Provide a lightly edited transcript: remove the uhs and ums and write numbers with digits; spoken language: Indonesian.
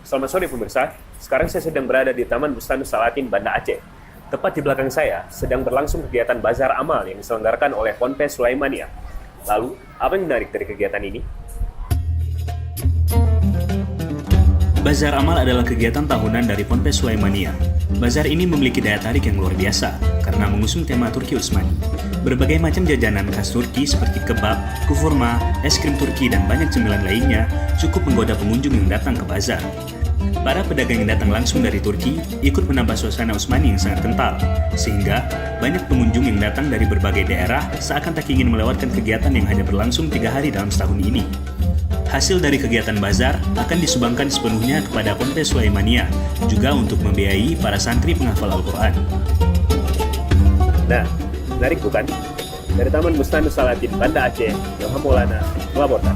Selamat sore pemirsa, sekarang saya sedang berada di Taman Bustanus Salatin, Banda Aceh. Tepat di belakang saya sedang berlangsung kegiatan Bazar Amal yang diselenggarakan oleh Ponpes Sulaimaniyah. Lalu, apa yang menarik dari kegiatan ini? Bazar Amal adalah kegiatan tahunan dari Ponpes Sulaimaniyah. Bazar ini memiliki daya tarik yang luar biasa karena mengusung tema Turki Utsmani. Berbagai macam jajanan khas Turki seperti kebab, kufurma, es krim Turki, dan banyak cemilan lainnya cukup menggoda pengunjung yang datang ke bazar. Para pedagang yang datang langsung dari Turki ikut menambah suasana Utsmani yang sangat kental, sehingga banyak pengunjung yang datang dari berbagai daerah seakan tak ingin melewatkan kegiatan yang hanya berlangsung 3 hari dalam setahun ini. Hasil dari kegiatan bazar akan disumbangkan sepenuhnya kepada Ponpes Sulaimaniyah, juga untuk membiayai para santri penghafal Al-Quran. Nah, menarik bukan? Dari Taman Bustanus Salatin, Banda Aceh, Ilham Maulana melaporkan.